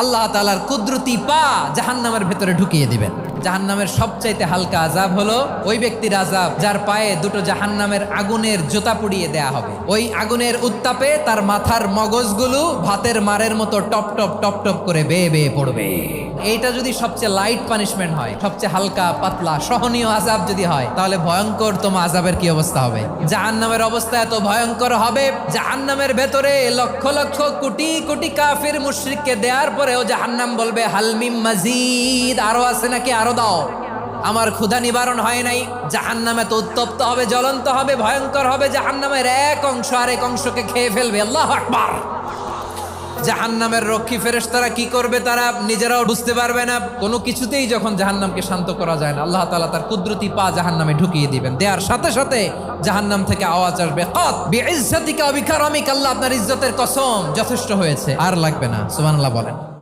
আল্লাহ তাআলার কুদরতি পা জাহান্নামের ভেতরে ঢুকিয়ে দিবেন। জাহান্নামের সবচাইতে হালকা আযাব হলো ওই ব্যক্তির আযাব যার পায়ে দুটো জাহান্নামের আগুনের জুতা পুড়িয়ে দেয়া হবে। ওই আগুনের উত্তাপে তার মাথার মগজগুলো ভাতের মারের মতো টপ টপ টপ টপ করে বেয়ে বেয়ে পড়বে। এইটা যদি সবচেয়ে লাইট পানিশমেন্ট হয়, সবচেয়ে হালকা পাতলা সহনীয় আযাব যদি হয়, তাহলে ভয়ঙ্কর তোমার আযাবের কি অবস্থা হবে? জাহান্নামের অবস্থা এত ভয়ঙ্কর হবে, জাহান্নামের ভেতরে লক্ষ লক্ষ কোটি কোটি কাফির মুশরিককে দেওয়ার পরেও জাহান্নাম বলবে হালমিম মাজিদ, আরো আছে নাকি, আরো দাও, আমার ক্ষুধা নিবারণ হয় নাই। জাহান্নামে তো উত্তপ্ত হবে, জ্বলন্ত হবে, ভয়ঙ্কর হবে। জাহান্নামের এক অংশ আরেক অংশকে খেয়ে ফেলবে। আল্লাহু আকবার। জাহান্নামের রক্ষী ফেরেশতারা কি করবে তারা নিজেরাও বুঝতে পারবে না। কোনো কিছুতেই যখন জাহান্নামকে শান্ত করা যায় না, আল্লাহ তাআলা তার কুদরতি পা জাহান্নামে ঢুকিয়ে দিবেন। দেওয়ার সাথে সাথে জাহান্নাম থেকে আওয়াজ আসবে, কাত বিইজ্জাতিকা ওয়া বিকারামিকা, আল্লাহ আপনার ইজ্জতের কসম, যথেষ্ট হয়েছে, আর লাগবে না। সুবহানাল্লাহ বলেন।